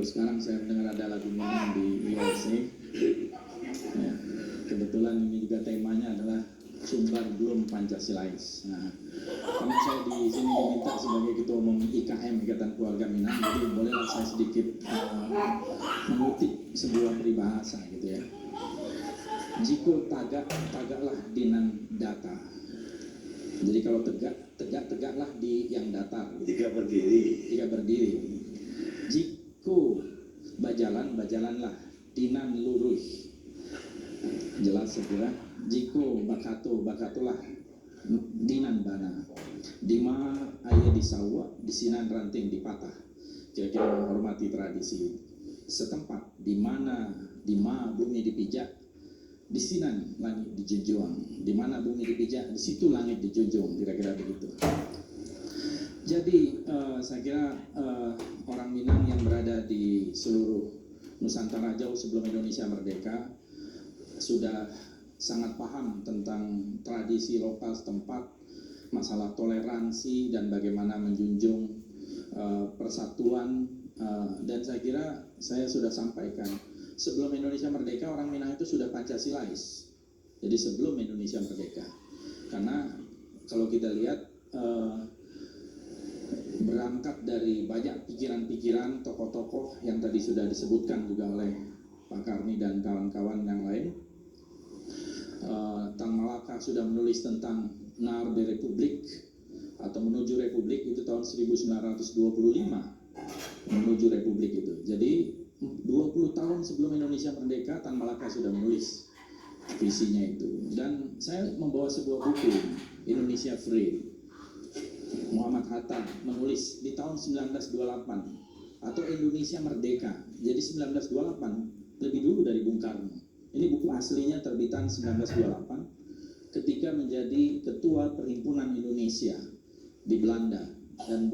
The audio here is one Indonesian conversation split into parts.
sekarang saya mendengar ada lagu Minang di USA. Ya, kebetulan ini juga temanya adalah Sumbar Belum Pancasilais. Nah, karena saya di sini diminta sebagai ketua umum IKM Ikatan Keluarga Minang, jadi bolehlah saya sedikit mengutip sebuah peribahasa gitu ya. Jiko tagaklah dinan data. Jadi kalau tegaklah di yang datar. Jika berdiri. Jiko bajalanlah dinan luruh. Jelas segera. Jiko bakatolah dinan bana. Dima ayah disawa disinan ranting dipatah. Kira-kira menghormati tradisi setempat, di mana bumi dipijak, di sinan langit dijunjung. Di mana bumi dipijak, di situ langit dijunjung. Kira-kira begitu. Jadi saya kira orang Minang yang berada di seluruh Nusantara jauh sebelum Indonesia merdeka sudah sangat paham tentang tradisi lokal setempat, masalah toleransi dan bagaimana menjunjung persatuan. Dan saya kira saya sudah sampaikan, sebelum Indonesia merdeka orang Minang itu sudah Pancasilais. Jadi sebelum Indonesia merdeka. Karena kalau kita lihat berangkat dari banyak pikiran-pikiran tokoh-tokoh yang tadi sudah disebutkan juga oleh Pak Karni dan kawan-kawan yang lain. Tan Malaka sudah menulis tentang Nar de Republik atau menuju Republik itu tahun 1925. Menuju Republik itu. Jadi 20 tahun sebelum Indonesia merdeka, Tan Malaka sudah menulis visinya itu. Dan saya membawa sebuah buku, Indonesia Free. Muhammad Hatta menulis di tahun 1928 atau Indonesia Merdeka. Jadi 1928 lebih dulu dari Bung Karno. Ini buku aslinya terbitan 1928 ketika menjadi ketua Perhimpunan Indonesia di Belanda. Dan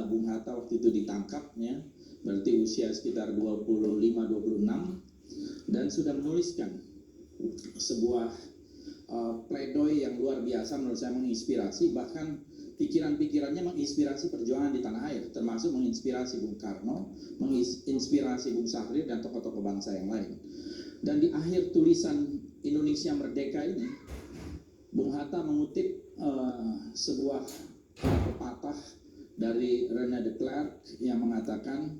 Bung Hatta waktu itu ditangkapnya, berarti usia sekitar 25-26, dan sudah menuliskan sebuah pledoi yang luar biasa menurut saya, menginspirasi, bahkan pikiran-pikirannya menginspirasi perjuangan di tanah air, termasuk menginspirasi Bung Karno, menginspirasi Bung Sahrir dan tokoh-tokoh bangsa yang lain. Dan di akhir tulisan Indonesia Merdeka ini, Bung Hatta mengutip sebuah pepatah dari René de Klerk yang mengatakan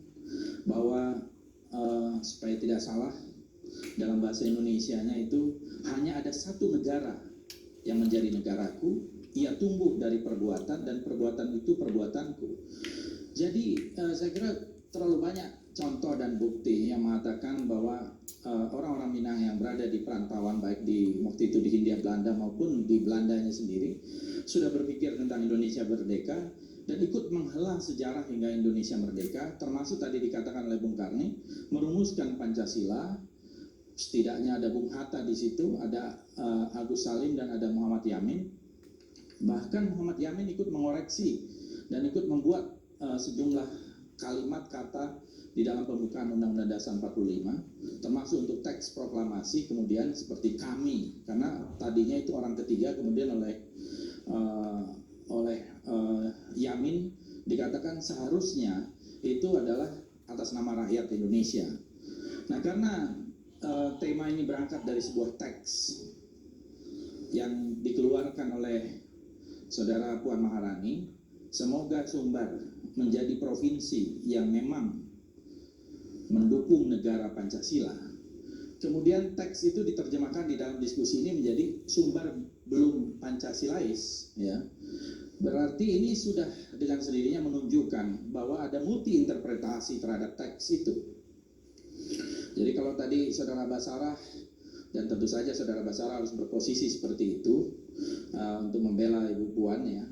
bahwa supaya tidak salah dalam bahasa Indonesianya itu, hanya ada satu negara yang menjadi negaraku, ia tumbuh dari perbuatan dan perbuatan itu perbuatanku. Jadi saya kira terlalu banyak contoh dan bukti yang mengatakan bahwa orang-orang Minang yang berada di perantauan, baik di waktu itu di Hindia Belanda maupun di Belandanya sendiri, sudah berpikir tentang Indonesia merdeka dan ikut menghela sejarah hingga Indonesia merdeka, termasuk tadi dikatakan oleh Bung Karni, merumuskan Pancasila. Setidaknya ada Bung Hatta di situ, ada Agus Salim dan ada Muhammad Yamin. Bahkan Muhammad Yamin ikut mengoreksi dan ikut membuat sejumlah kalimat kata di dalam pembukaan Undang-Undang Dasar 45, termasuk untuk teks proklamasi, kemudian seperti kami, karena tadinya itu orang ketiga, kemudian oleh Yamin dikatakan seharusnya itu adalah atas nama rakyat Indonesia. Nah, karena tema ini berangkat dari sebuah teks yang dikeluarkan oleh Saudara Puan Maharani, semoga Sumbar menjadi provinsi yang memang mendukung negara Pancasila. Kemudian teks itu diterjemahkan di dalam diskusi ini menjadi Sumbar belum Pancasilais, ya. Berarti ini sudah dengan sendirinya menunjukkan bahwa ada multi interpretasi terhadap teks itu. Jadi kalau tadi Saudara Basarah, dan tentu saja Saudara Basarah harus berposisi seperti itu untuk membela Ibu Puan, ya,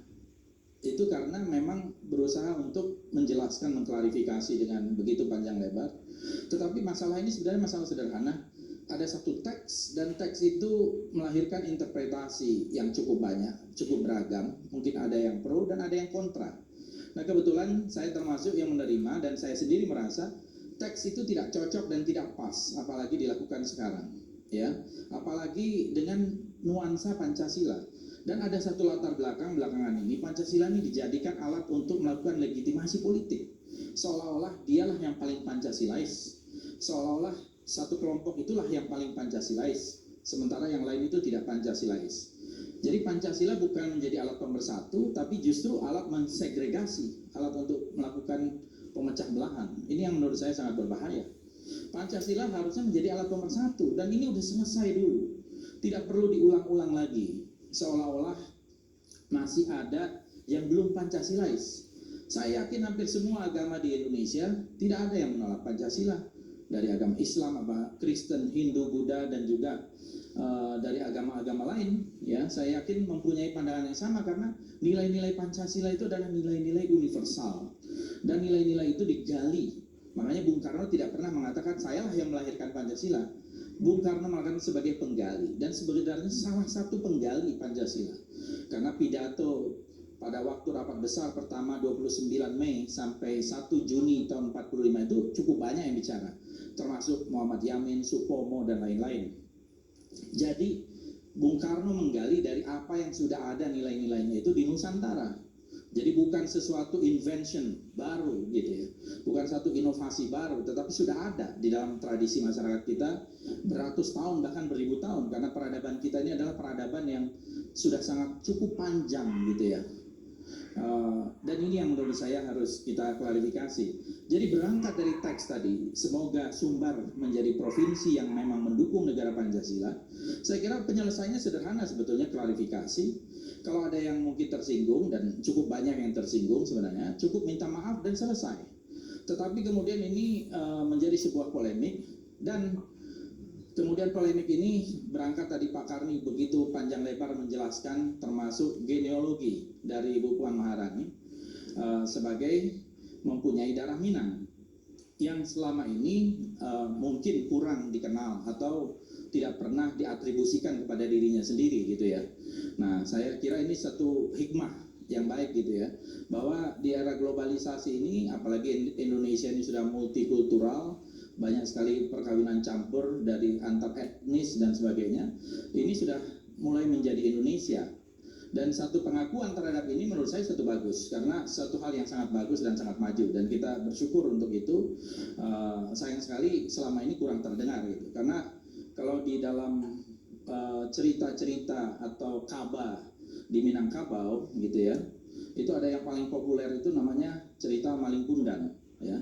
itu karena memang berusaha untuk menjelaskan, mengklarifikasi dengan begitu panjang lebar. Tetapi masalah ini sebenarnya masalah sederhana. Ada satu teks, dan teks itu melahirkan interpretasi yang cukup banyak, cukup beragam. Mungkin ada yang pro dan ada yang kontra. Nah, kebetulan saya termasuk yang menerima, dan saya sendiri merasa teks itu tidak cocok dan tidak pas, apalagi dilakukan sekarang, ya. Apalagi dengan nuansa Pancasila. Dan ada satu latar belakang belakangan ini, Pancasila ini dijadikan alat untuk melakukan legitimasi politik. seolah-olah dialah yang paling Pancasilais, seolah-olah satu kelompok itulah yang paling Pancasilais, sementara yang lain itu tidak Pancasilais. Jadi Pancasila bukan menjadi alat pemersatu, tapi justru alat mensegregasi, alat untuk melakukan pemecah belahan. Ini yang menurut saya sangat berbahaya. Pancasila harusnya menjadi alat pemersatu, dan ini udah selesai dulu. Tidak perlu diulang-ulang lagi, seolah-olah masih ada yang belum Pancasilais. Saya yakin hampir semua agama di Indonesia tidak ada yang menolak Pancasila. Dari agama Islam, Kristen, Hindu, Buddha, dan juga dari agama-agama lain, ya, saya yakin mempunyai pandangan yang sama, karena nilai-nilai Pancasila itu adalah nilai-nilai universal, dan nilai-nilai itu digali. Makanya Bung Karno tidak pernah mengatakan sayalah yang melahirkan Pancasila. Bung Karno mengatakan sebagai penggali, dan sebenarnya salah satu penggali Pancasila, karena pidato pada waktu rapat besar pertama 29 Mei sampai 1 Juni tahun 45 itu cukup banyak yang bicara, termasuk Muhammad Yamin, Supomo, dan lain-lain. Jadi Bung Karno menggali dari apa yang sudah ada nilai-nilainya itu di Nusantara. Jadi bukan sesuatu invention baru gitu ya, bukan satu inovasi baru, tetapi sudah ada di dalam tradisi masyarakat kita beratus tahun, bahkan beribu tahun, karena peradaban kita ini adalah peradaban yang sudah sangat cukup panjang gitu ya. Dan ini yang menurut saya harus kita klarifikasi. Jadi berangkat dari teks tadi, semoga Sumbar menjadi provinsi yang memang mendukung negara Pancasila. Saya kira penyelesaiannya sederhana sebetulnya, klarifikasi. Kalau ada yang mungkin tersinggung, dan cukup banyak yang tersinggung sebenarnya, cukup minta maaf dan selesai. Tetapi kemudian ini menjadi sebuah polemik, dan kemudian polemik ini berangkat tadi Pak Karni begitu panjang lebar menjelaskan, termasuk genealogi dari Ibu Puan Maharani sebagai mempunyai darah Minang yang selama ini mungkin kurang dikenal atau tidak pernah diatribusikan kepada dirinya sendiri gitu ya. Nah, saya kira ini satu hikmah yang baik gitu ya, bahwa di era globalisasi ini, apalagi Indonesia ini sudah multikultural, banyak sekali perkawinan campur dari antar etnis dan sebagainya, ini sudah mulai menjadi Indonesia. Dan satu pengakuan terhadap ini menurut saya satu bagus, karena satu hal yang sangat bagus dan sangat maju, dan kita bersyukur untuk itu. Sayang sekali selama ini kurang terdengar gitu, karena kalau di dalam cerita-cerita atau kaba di Minangkabau gitu ya, itu ada yang paling populer itu namanya cerita Maling Kundang ya.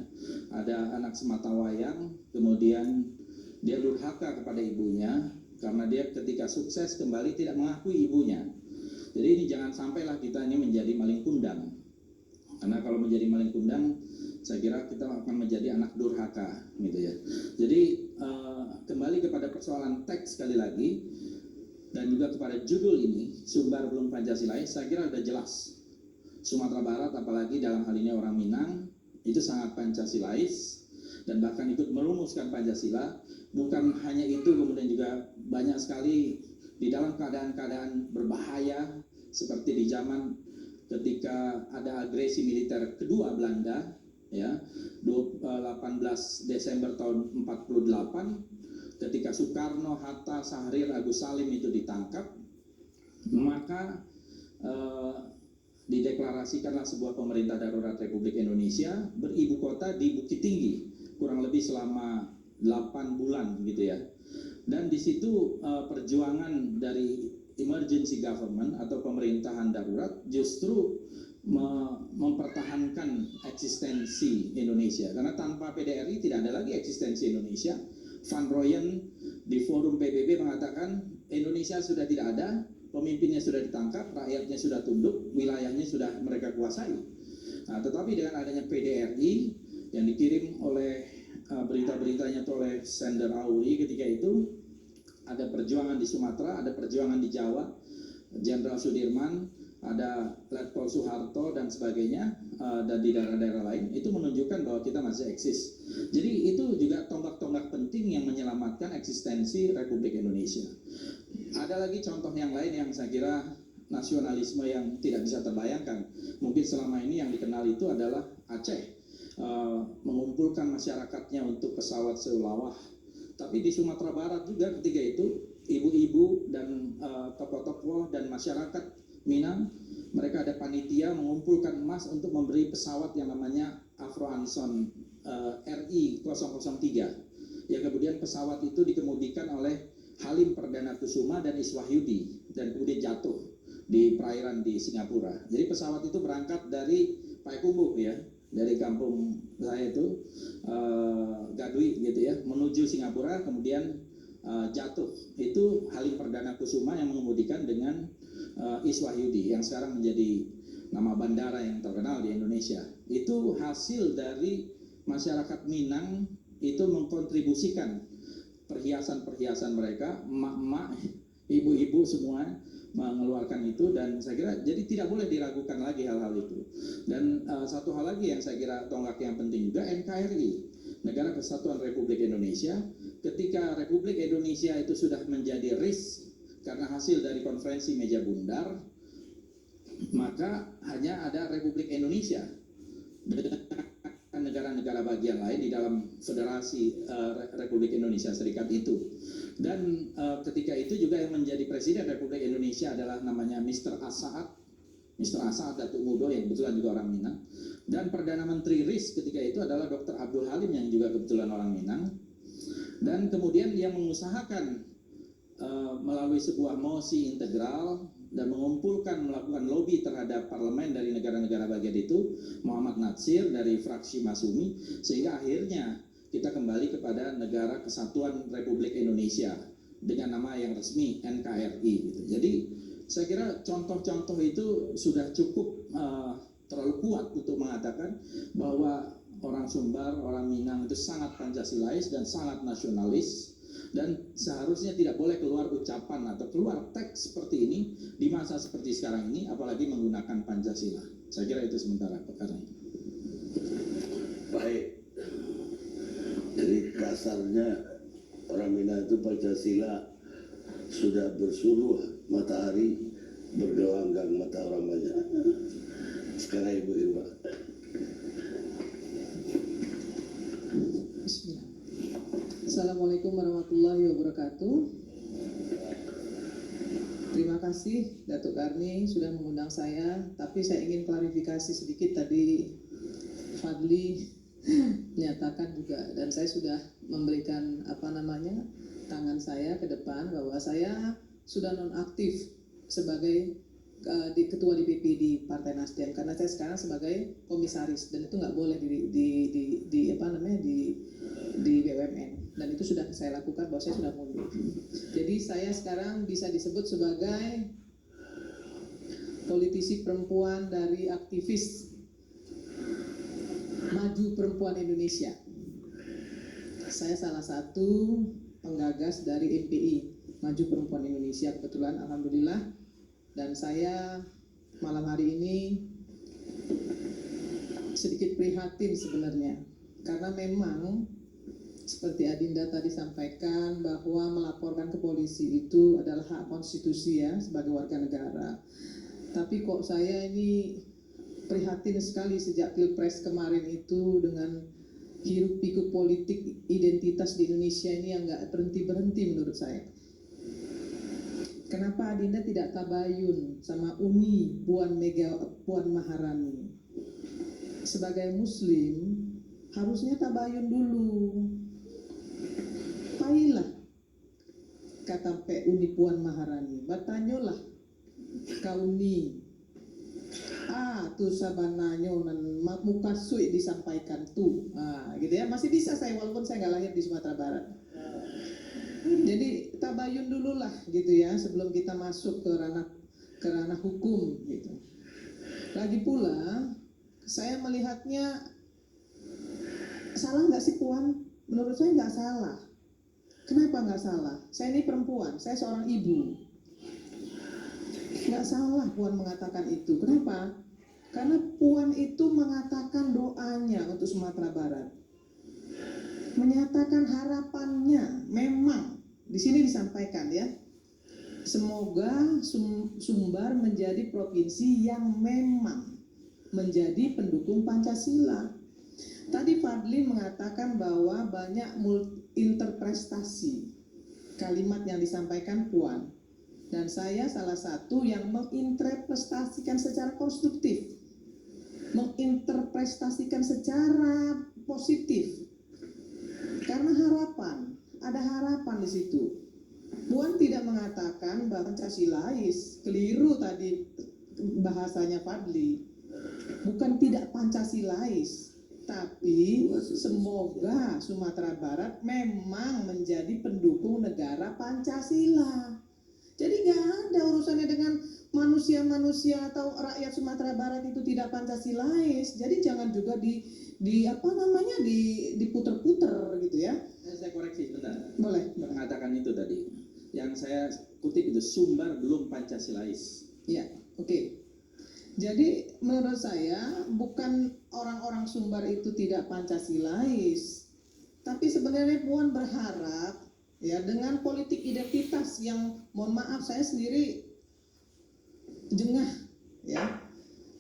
Ada anak sematawayang, kemudian dia durhaka kepada ibunya karena dia ketika sukses kembali tidak mengakui ibunya. Jadi ini jangan sampailah kita ini menjadi maling kundang, karena kalau menjadi maling kundang saya kira kita akan menjadi anak durhaka gitu ya. Jadi kembali kepada persoalan teks sekali lagi, dan juga kepada judul ini, Sumbar belum Pancasilais, saya kira sudah jelas. Sumatera Barat, apalagi dalam hal ini orang Minang, itu sangat Pancasilais, dan bahkan ikut merumuskan Pancasila. Bukan hanya itu, kemudian juga banyak sekali di dalam keadaan-keadaan berbahaya, seperti di zaman ketika ada agresi militer kedua Belanda, ya, 18 Desember tahun 48, ketika Soekarno, Hatta, Syahrir, Agus Salim itu ditangkap, maka dideklarasikanlah sebuah pemerintah darurat Republik Indonesia beribu kota di Bukit Tinggi, kurang lebih selama 8 bulan gitu ya. Dan di situ perjuangan dari emergency government atau pemerintahan darurat justru mempertahankan eksistensi Indonesia, karena tanpa PDRI tidak ada lagi eksistensi Indonesia. Van Rooyen di forum PBB mengatakan Indonesia sudah tidak ada, pemimpinnya sudah ditangkap, rakyatnya sudah tunduk, wilayahnya sudah mereka kuasai. Nah, tetapi dengan adanya PDRI yang dikirim oleh berita-beritanya itu oleh Sender Auri ketika itu, ada perjuangan di Sumatera, ada perjuangan di Jawa, Jenderal Sudirman, ada Letkol Soeharto dan sebagainya, dan di daerah-daerah lain, itu menunjukkan bahwa kita masih eksis. Jadi itu juga tonggak-tonggak penting yang menyelamatkan eksistensi Republik Indonesia. Ada lagi contoh yang lain yang saya kira nasionalisme yang tidak bisa terbayangkan. Mungkin selama ini yang dikenal itu adalah Aceh, mengumpulkan masyarakatnya untuk pesawat seulawah. Tapi di Sumatera Barat juga ketika itu ibu-ibu dan tokoh-tokoh dan masyarakat Minang, mereka ada panitia mengumpulkan emas untuk memberi pesawat yang namanya Afro Anson RI 003 yang kemudian pesawat itu dikemudikan oleh Halim Perdana Kusuma dan Iswahyudi dan kemudian jatuh di perairan di Singapura. Jadi pesawat itu berangkat dari Payakumbuh ya, dari kampung saya itu Gadui gitu ya, menuju Singapura, kemudian jatuh. Itu Halim Perdana Kusuma yang mengemudikan dengan Iswahyudi yang sekarang menjadi nama bandara yang terkenal di Indonesia. Itu hasil dari masyarakat Minang itu mengkontribusikan perhiasan-perhiasan mereka, emak-emak, ibu-ibu semua mengeluarkan itu, dan saya kira jadi tidak boleh diragukan lagi hal-hal itu. Dan satu hal lagi yang saya kira tonggak yang penting juga, NKRI, Negara Kesatuan Republik Indonesia, ketika Republik Indonesia itu sudah menjadi RIS karena hasil dari konferensi meja bundar, maka hanya ada Republik Indonesia dengan negara-negara bagian lain di dalam Federasi Republik Indonesia Serikat itu. Dan ketika itu juga yang menjadi Presiden Republik Indonesia adalah namanya Mr. Asa'ad Datuk Mudo yang kebetulan juga orang Minang, dan Perdana Menteri RIS ketika itu adalah Dr. Abdul Halim yang juga kebetulan orang Minang. Dan kemudian yang mengusahakan melalui sebuah mosi integral dan melakukan lobby terhadap parlemen dari negara-negara bagian itu Muhammad Natsir dari fraksi Masumi, sehingga akhirnya kita kembali kepada Negara Kesatuan Republik Indonesia dengan nama yang resmi NKRI gitu. Jadi saya kira contoh-contoh itu sudah cukup terlalu kuat untuk mengatakan bahwa orang Sumbar, orang Minang itu sangat Pancasilais dan sangat nasionalis, dan seharusnya tidak boleh keluar ucapan atau keluar teks seperti ini di masa seperti sekarang ini, apalagi menggunakan Pancasila. Saya kira itu sementara perkara ini. Baik. Jadi kasarnya orang Minang itu Pancasila sudah bersuluh, matahari bergelanggang mata orang banyak. Sekarang Ibu Irma. Bismillah. Assalamualaikum warahmatullahi wabarakatuh. Terima kasih Datuk Karni sudah mengundang saya, tapi saya ingin klarifikasi sedikit. Tadi Fadli menyatakan juga, dan saya sudah memberikan tangan saya ke depan bahwa saya sudah nonaktif sebagai ketua DPP di Partai Nasdem, karena saya sekarang sebagai komisaris, dan itu nggak boleh di BUMN, dan itu sudah saya lakukan bahwa saya sudah mundur. Jadi saya sekarang bisa disebut sebagai politisi perempuan dari aktivis Maju Perempuan Indonesia. Saya salah satu penggagas dari MPI, Maju Perempuan Indonesia, kebetulan alhamdulillah. Dan saya malam hari ini sedikit prihatin sebenarnya, karena memang seperti Adinda tadi sampaikan bahwa melaporkan ke polisi itu adalah hak konstitusi ya sebagai warga negara. Tapi kok saya ini prihatin sekali sejak Pilpres kemarin itu dengan hiruk pikuk politik identitas di Indonesia ini yang nggak berhenti menurut saya. Kenapa Adinda tidak tabayun sama Uni Puan Maharani? Sebagai Muslim harusnya tabayun dulu. Pailah kata Uni Puan Maharani, batanyolah kauni. Tuh sabananyo nan muka sui disampaikan tuh. Gitu ya, masih bisa saya walaupun saya nggak lahir di Sumatera Barat. Jadi tabayun dulu lah gitu ya sebelum kita masuk ke ranah hukum gitu. Lagi pula saya melihatnya salah nggak sih Puan? Menurut saya nggak salah. Kenapa nggak salah? Saya ini perempuan, saya seorang ibu. Nggak salah Puan mengatakan itu. Kenapa? Karena Puan itu mengatakan doanya untuk Sumatera Barat, menyatakan harapannya. Memang di sini disampaikan ya, semoga Sumbar menjadi provinsi yang memang menjadi pendukung Pancasila. Tadi Fadli mengatakan bahwa banyak interpretasi kalimat yang disampaikan Puan, dan saya salah satu yang menginterpretasikan secara konstruktif. menginterpretasikan secara positif. Karena ada harapan di situ. Puan tidak mengatakan bahwa Pancasilais, keliru tadi bahasanya Fadli. Bukan tidak Pancasilais, tapi semoga Sumatera Barat memang menjadi pendukung negara Pancasila. Jadi nggak ada urusannya dengan manusia-manusia atau rakyat Sumatera Barat itu tidak Pancasilais. Jadi jangan juga diputer-puter gitu ya. Saya koreksi sebentar. Boleh. Mengatakan itu tadi. Yang saya kutip itu Sumbar belum Pancasilais. Ya, oke. Jadi menurut saya bukan orang-orang Sumbar itu tidak Pancasilais, tapi sebenarnya Puan berharap ya dengan politik identitas yang mohon maaf saya sendiri jengah ya.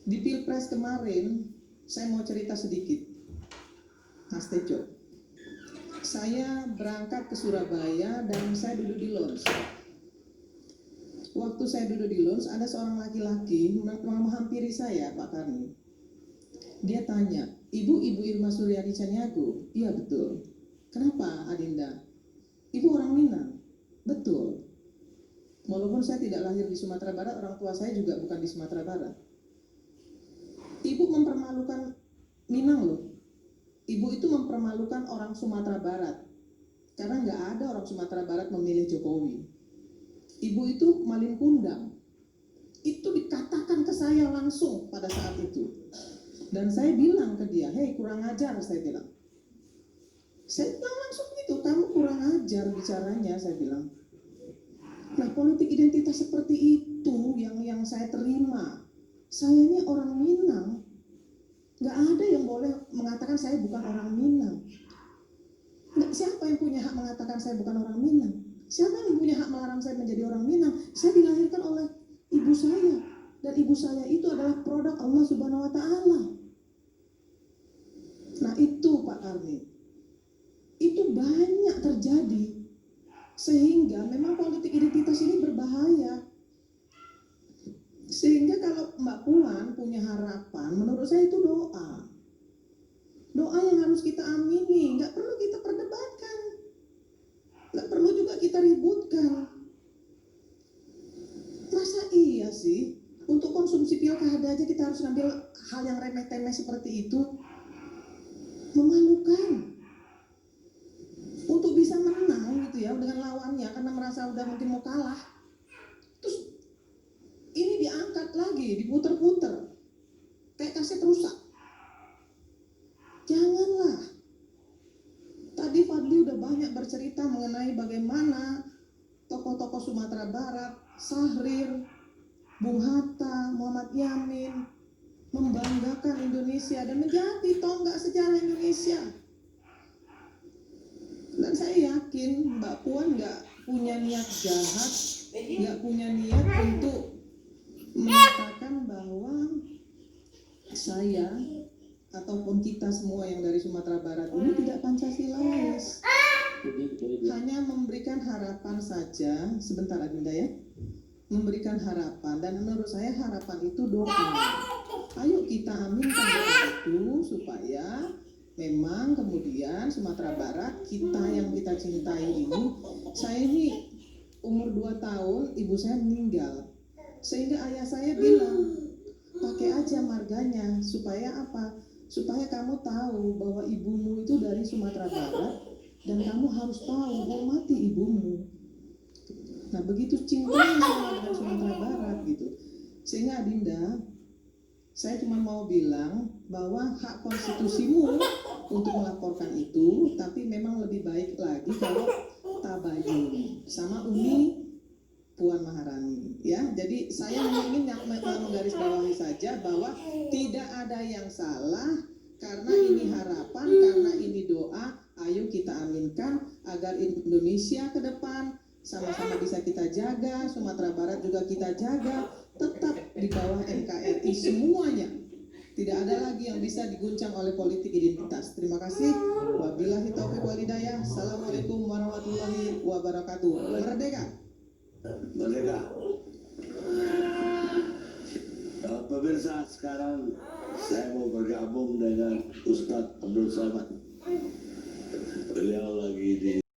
Di Pilpres kemarin saya mau cerita sedikit, Mas Tejo. Saya berangkat ke Surabaya dan saya duduk di lounge. Waktu saya duduk di lounge, ada seorang laki-laki menghampiri saya, Pak Karni. Dia tanya, Ibu Irma Suryani Caniago? Iya betul. Kenapa Adinda? Ibu orang Minang? Betul. Walaupun saya tidak lahir di Sumatera Barat, orang tua saya juga bukan di Sumatera Barat. Ibu mempermalukan Minang loh. Ibu itu mempermalukan orang Sumatera Barat. Karena nggak ada orang Sumatera Barat memilih Jokowi. Ibu itu malin kundang. Itu dikatakan ke saya langsung pada saat itu. Dan saya bilang ke dia, hei kurang ajar, saya bilang. Saya bilang langsung gitu, kamu kurang ajar bicaranya, saya bilang. Nah politik identitas seperti itu yang saya terima. Saya ini orang Minang. Nggak ada yang boleh mengatakan saya bukan orang Minang. Siapa yang punya hak mengatakan saya bukan orang Minang? Siapa yang punya hak melarang saya menjadi orang Minang? Saya dilahirkan oleh ibu saya. Dan ibu saya itu adalah produk Allah Subhanahu wa Ta'ala. Nah itu Pak Karni. Itu banyak terjadi. Sehingga memang politik identitas ini berbahaya. Sehingga kalau Mbak Puan punya harapan, menurut saya itu doa. Doa yang harus kita amini, nggak perlu kita perdebatkan. Nggak perlu juga kita ributkan. Masa iya sih, untuk konsumsi pilkada aja kita harus ngambil hal yang remeh-temeh seperti itu? Memalukan. Untuk bisa menang gitu ya, dengan lawannya, karena merasa udah mungkin mau kalah. Terus ini diangkat lagi, diputer-puter, kayak kaset rusak. Janganlah. Tadi Fadli udah banyak bercerita mengenai bagaimana tokoh-tokoh Sumatera Barat, Sahrir, Bung Hatta, Muhammad Yamin, membanggakan Indonesia dan menjadi tonggak sejarah Indonesia. Dan saya yakin Mbak Puan nggak punya niat jahat, nggak punya niat untuk mengatakan bahwa saya ataupun kita semua yang dari Sumatera Barat ini tidak Pancasilais. Hanya memberikan harapan saja, sebentar Adinda ya. Memberikan harapan, dan menurut saya harapan itu doa. Ayo kita aminkan doa itu supaya memang kemudian Sumatera Barat kita yang kita cintai ini. Saya ini umur 2 tahun ibu saya meninggal. Sehingga ayah saya bilang, pakai aja marganya, supaya apa? Supaya kamu tahu bahwa ibumu itu dari Sumatera Barat, dan kamu harus tahu, hormati ibumu. Nah begitu cintanya saya dengan Sumatera Barat gitu. Sehingga Adinda, saya cuma mau bilang bahwa hak konstitusimu untuk melaporkan itu, tapi memang lebih baik lagi kalau tabayun sama Umi Puan Maharani ya. Jadi saya ingin menggarisbawahi saja bahwa tidak ada yang salah, karena ini harapan, karena ini doa. Ayo kita aminkan agar Indonesia ke depan sama-sama bisa kita jaga, Sumatera Barat juga kita jaga, tetap di bawah NKRI semuanya. Tidak ada lagi yang bisa diguncang oleh politik identitas. Terima kasih. Wabillahi taufiq wal hidayah. Assalamualaikum warahmatullahi wabarakatuh. Merdeka. Merdeka. Apa Pemirsa, sekarang saya mau bergabung dengan Ustadz Abdul Somad. Beliau